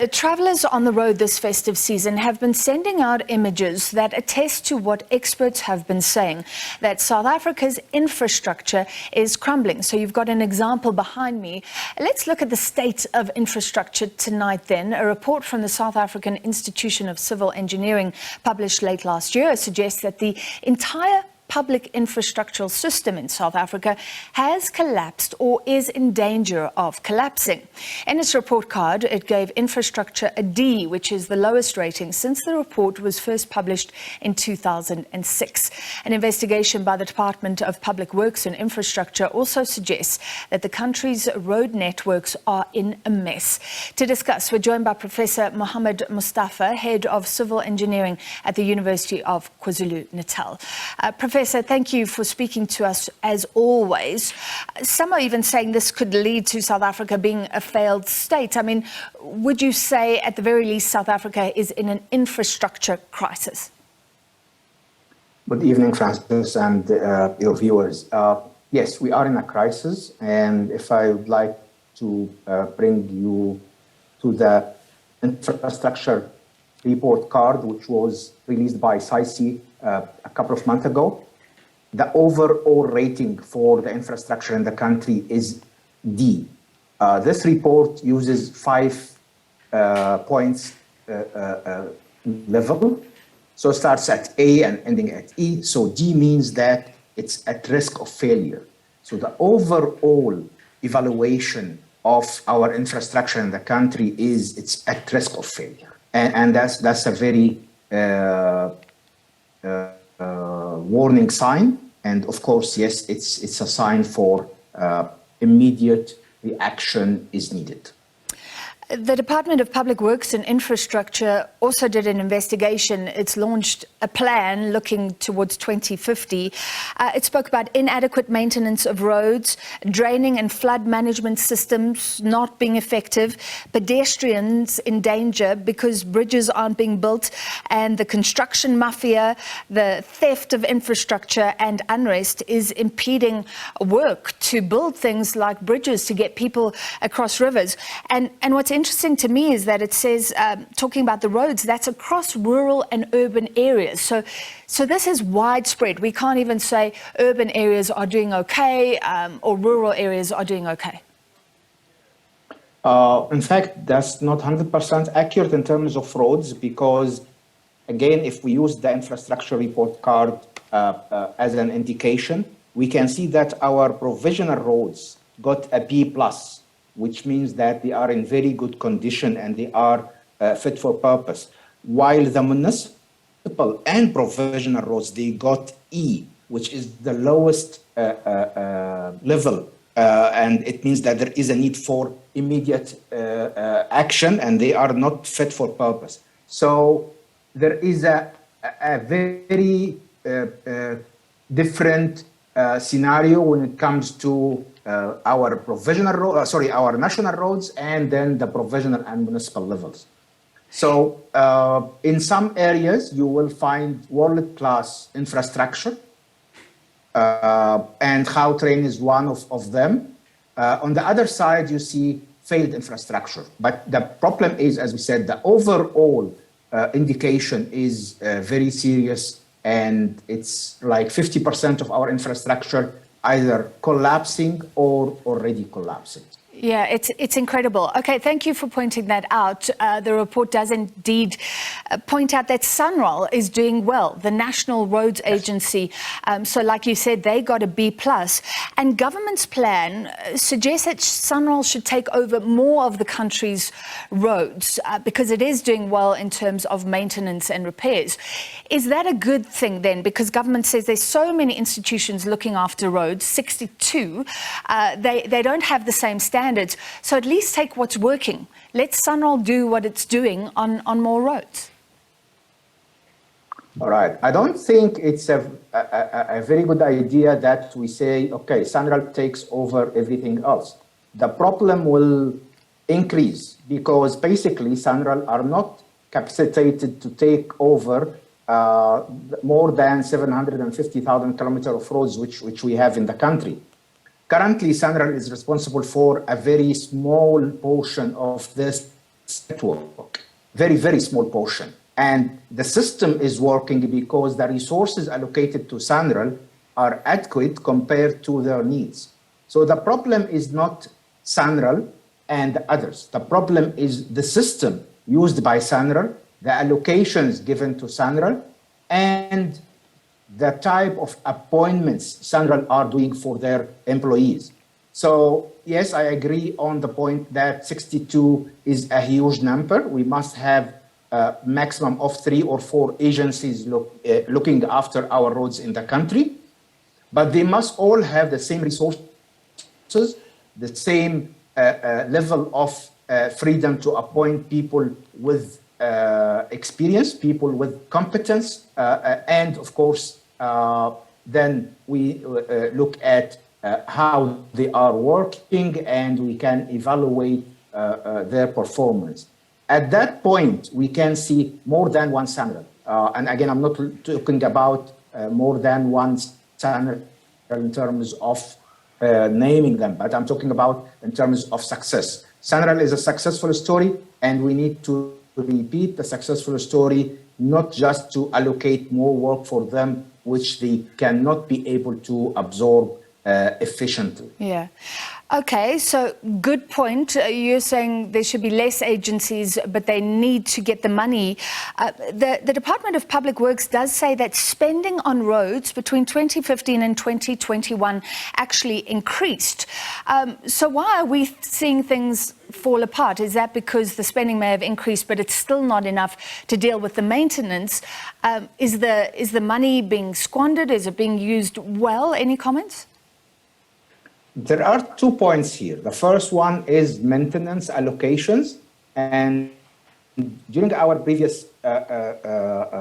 Travellers on the road this festive season have been sending out images that attest to what experts have been saying, that South Africa's infrastructure is crumbling. So you've got an example behind me. Let's look at the state of infrastructure tonight then. A report from the South African Institution of Civil Engineering published late last year suggests that the entire public infrastructural system in South Africa has collapsed or is in danger of collapsing. In its report card, it gave infrastructure a D, which is the lowest rating since the report was first published in 2006. An investigation by the Department of Public Works and Infrastructure also suggests that the country's road networks are in a mess. To discuss, we're joined by Professor Mohamed Mostafa, Head of Civil Engineering at the University of KwaZulu-Natal. Professor, thank you for speaking to us as always. Some are even saying this could lead to South Africa being a failed state. I mean, would you say at the very least South Africa is in an infrastructure crisis? Good evening, Francis, and your viewers. Yes, we are in a crisis, and if I would like to bring you to the infrastructure report card, which was released by SABC a couple of months ago. The overall rating for the infrastructure in the country is D. This report uses 5 points level. So it starts at A and ending at E. So D means that it's at risk of failure. So the overall evaluation of our infrastructure in the country is it's at risk of failure. And that's a very warning sign, and of course, yes, it's a sign for immediate reaction is needed. The Department of Public Works and Infrastructure also did an investigation. It's launched a plan looking towards 2050. It spoke about inadequate maintenance of roads, draining and flood management systems not being effective, pedestrians in danger because bridges aren't being built, and the construction mafia, the theft of infrastructure and unrest is impeding work to build things like bridges to get people across rivers. And what's interesting to me is that it says, talking about the roads, that's across rural and urban areas. So this is widespread. We can't even say urban areas are doing okay or rural areas are doing okay. In fact, that's not 100% accurate in terms of roads, because again, if we use the infrastructure report card as an indication, we can see that our provisional roads got a B+, which means that they are in very good condition and they are fit for purpose. While the municipal and provisional roads, they got E, which is the lowest level. And it means that there is a need for immediate action and they are not fit for purpose. So there is a very different scenario when it comes to our our national roads and then the provisional and municipal levels. So in some areas you will find world-class infrastructure, and Gautrain is one of them. On the other side, you see failed infrastructure. But the problem is, as we said, the overall indication is very serious, and it's like 50% of our infrastructure either collapsing or already collapsing. Yeah, it's incredible. Okay, thank you for pointing that out. The report does indeed point out that SANRAL is doing well, the National Roads Agency. So like you said, they got a B+. And government's plan suggests that SANRAL should take over more of the country's roads because it is doing well in terms of maintenance and repairs. Is that a good thing then? Because government says there's so many institutions looking after roads, 62, they don't have the same standards. So at least take what's working. Let SANRAL do what it's doing on more roads. All right. I don't think it's a very good idea that we say, okay, SANRAL takes over everything else. The problem will increase because basically SANRAL are not capacitated to take over more than 750,000 kilometers of roads which we have in the country. Currently, SANRAL is responsible for a very small portion of this network, very, very small portion. And the system is working because the resources allocated to SANRAL are adequate compared to their needs. So the problem is not SANRAL and others. The problem is the system used by SANRAL, the allocations given to SANRAL, and the type of appointments SANRAL are doing for their employees. So yes, I agree on the point that 62 is a huge number. We must have a maximum of 3 or 4 agencies looking after our roads in the country, but they must all have the same resources, the same level of freedom to appoint people with experience, people with competence, and of course, then we look at how they are working and we can evaluate their performance. At that point, we can see more than one SANRAL. And again, I'm not talking about more than one SANRAL in terms of naming them, but I'm talking about in terms of success. SANRAL is a successful story, and we need to repeat the successful story, not just to allocate more work for them, which they cannot be able to absorb efficiently. Yeah. Okay, so good point. You're saying there should be less agencies, but they need to get the money. The Department of Public Works does say that spending on roads between 2015 and 2021 actually increased. So why are we seeing things fall apart? Is that because the spending may have increased, but it's still not enough to deal with the maintenance? Is the money being squandered? Is it being used well? Any comments? There are 2 points here. The first one is maintenance allocations. And during our previous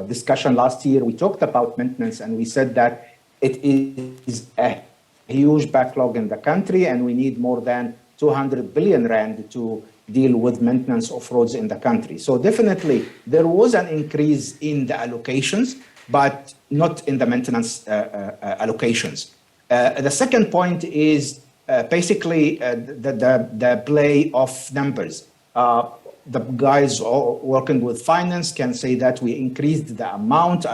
discussion last year, we talked about maintenance and we said that it is a huge backlog in the country and we need more than 200 billion rand to deal with maintenance of roads in the country. So definitely there was an increase in the allocations, but not in the maintenance allocations. The second point is basically the play of numbers. The guys working with finance can say that we increased the amount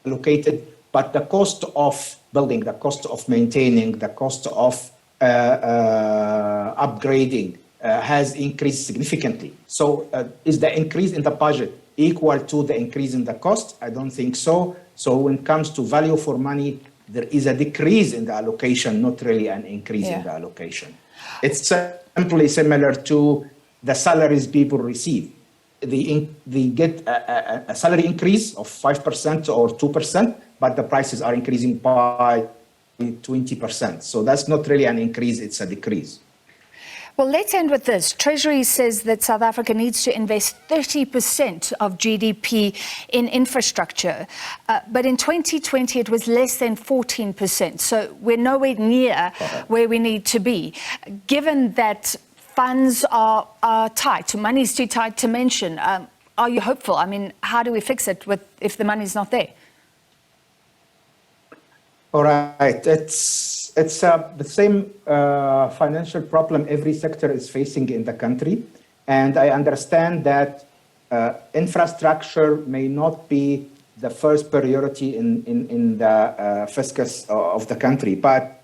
allocated, but the cost of building, the cost of maintaining, the cost of upgrading has increased significantly. So is the increase in the budget equal to the increase in the cost? I don't think so. So when it comes to value for money, there is a decrease in the allocation, not really an increase in the allocation. It's simply similar to the salaries people receive. They get a salary increase of 5% or 2%, but the prices are increasing by 20%. So that's not really an increase, it's a decrease. Well, let's end with this. Treasury says that South Africa needs to invest 30% of GDP in infrastructure. But in 2020, it was less than 14%. So we're nowhere near where we need to be. Given that funds are tight, money's too tight to mention, are you hopeful? I mean, how do we fix it if the money's not there? All right, it's the same financial problem every sector is facing in the country. And I understand that infrastructure may not be the first priority in the fiscus of the country, but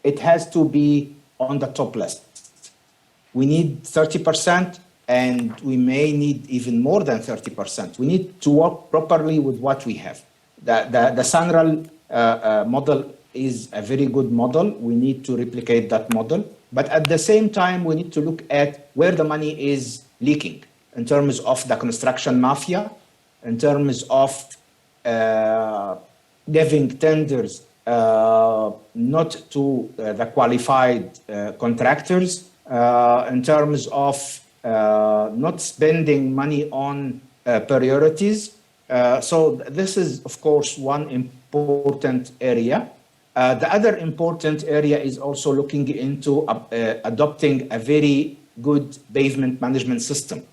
it has to be on the top list. We need 30%, and we may need even more than 30%. We need to work properly with what we have. The SANRAL model is a very good model. We need to replicate that model. But at the same time, we need to look at where the money is leaking in terms of the construction mafia, in terms of giving tenders not to the qualified contractors, in terms of not spending money on priorities. So this is, of course, one important area. The other important area is also looking into adopting a very good pavement management system.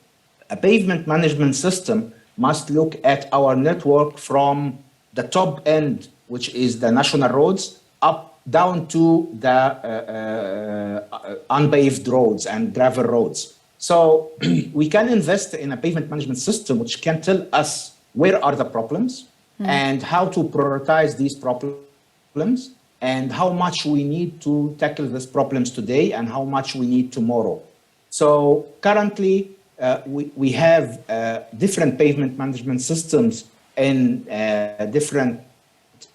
A pavement management system must look at our network from the top end, which is the national roads, up down to the unpaved roads and gravel roads. So we can invest in a pavement management system which can tell us where are the problems and how to prioritize these problems and how much we need to tackle these problems today and how much we need tomorrow. So currently, we have different pavement management systems in different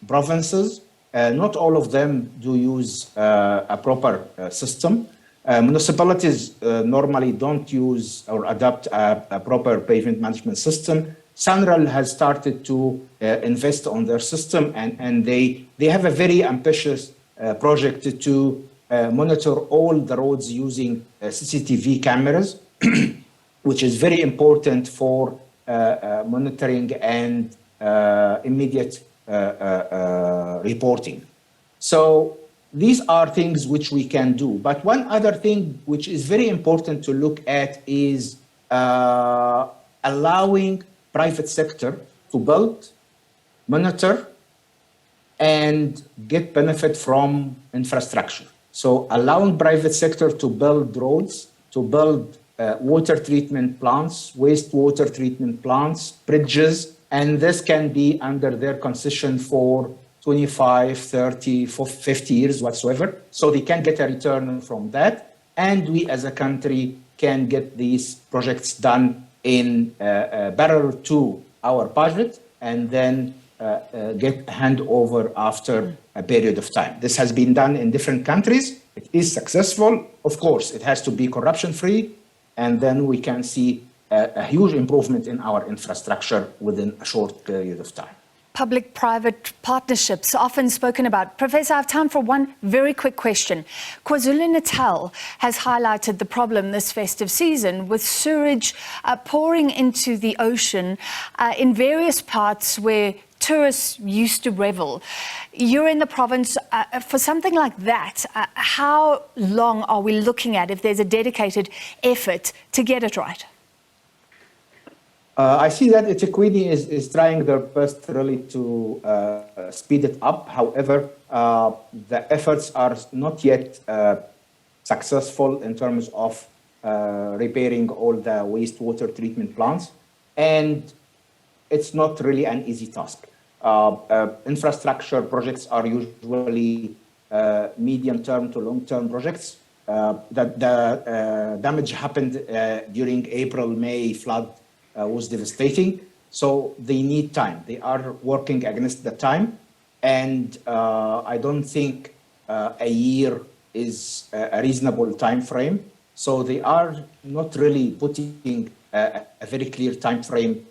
provinces. Not all of them do use a proper system. Municipalities normally don't use or adopt a proper pavement management system. Sanral has started to invest on their system, and they have a very ambitious project to monitor all the roads using CCTV cameras, which is very important for monitoring and immediate reporting. So these are things which we can do. But one other thing which is very important to look at is allowing private sector to build, monitor, and get benefit from infrastructure. So allowing private sector to build roads, to build water treatment plants, wastewater treatment plants, bridges, and this can be under their concession for 25, 30, 50 years whatsoever. So they can get a return from that. And we as a country can get these projects done in parallel to our budget and then get handover after a period of time. This has been done in different countries. It is successful. Of course, it has to be corruption-free, and then we can see a huge improvement in our infrastructure within a short period of time. Public-private partnerships often spoken about. Professor, I have time for one very quick question. KwaZulu-Natal has highlighted the problem this festive season with sewage pouring into the ocean in various parts where tourists used to revel. You're in the province. For something like that, how long are we looking at if there's a dedicated effort to get it right? I see that eThekwini is trying their best really to speed it up. However, the efforts are not yet successful in terms of repairing all the wastewater treatment plants. And it's not really an easy task. Infrastructure projects are usually medium-term to long-term projects. The damage happened during April-May flood was devastating. So they need time. They are working against the time. And I don't think a year is a reasonable time frame. So they are not really putting a very clear time frame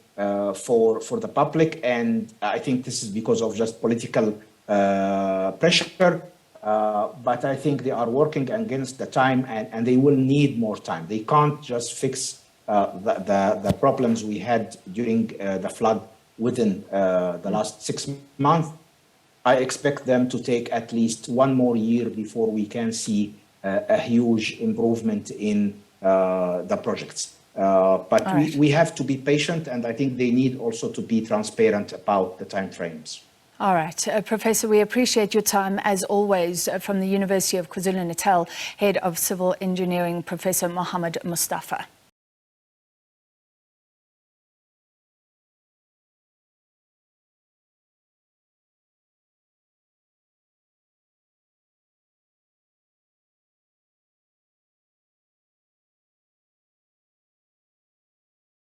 for the public. And I think this is because of just political pressure. But I think they are working against the time, and they will need more time. They can't just fix the problems we had during the flood within the last 6 months. I expect them to take at least one more year before we can see a huge improvement in the projects. But right. we have to be patient, and I think they need also to be transparent about the timeframes. All right. Professor, we appreciate your time, as always, from the University of KwaZulu-Natal, Head of Civil Engineering, Professor Mohamed Mostafa.